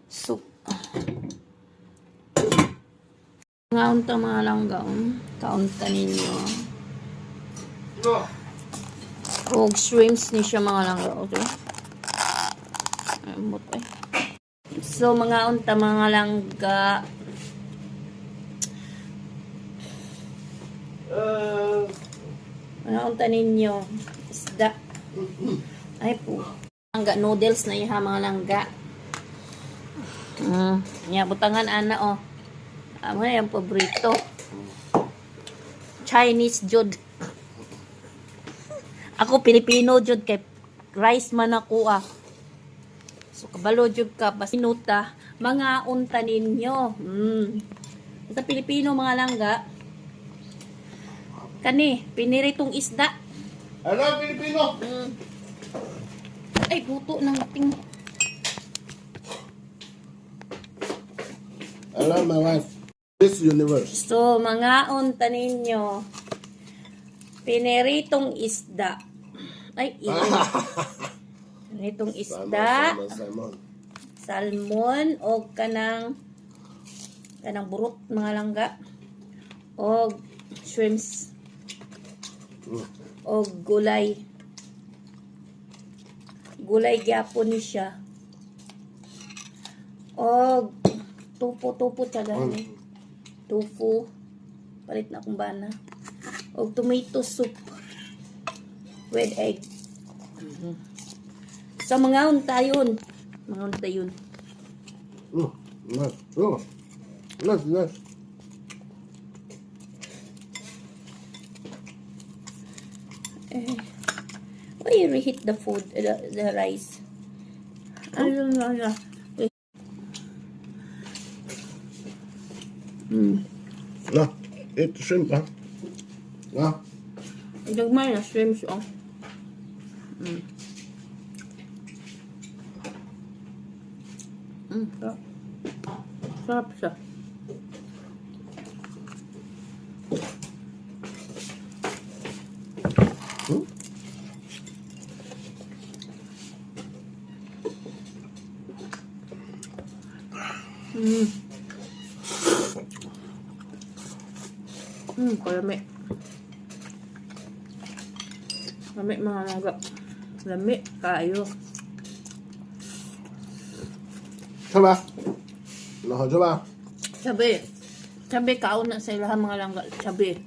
Soup. Ngaunta mga langgaon. Kaunta ninyo. Og shrimps ni siya mga langgaon. Okay? So mga unta mga langga. Mga unta ninyo. Isda. Ay po. Langga noodles na iha mga langga. Nya butangan ana oh. Amo yung paborito. Chinese jud. Ako Pilipino jud kay rice man ako ah. So kabalo jud ka basinuta mga unta ninyo. Sa Pilipino mga langga. Kani piniritong isda. Hello Pilipino. Ay buto ng ting. Hello my wife. This universe. So, mga unta ninyo, piniritong isda. Ay, pinitong isda, salmon, o kanang burot, mga langga, o shrimps, o gulay. Gulay gyapon ni siya. O tupo tiyaga ni. Tofu, palit na akong bana, o tomato soup with egg. Sa mga unta yun. Nice. Why you reheat the food, the rice? Ano. No, eat the shrimp, huh? No. Dagmay na shrimps, oh. Sarap siya. Kalami. Lami mga langga. Lami kayo. Coba. Nah, coba. Sabi kaon na sa ilahan mga langga. Sabi.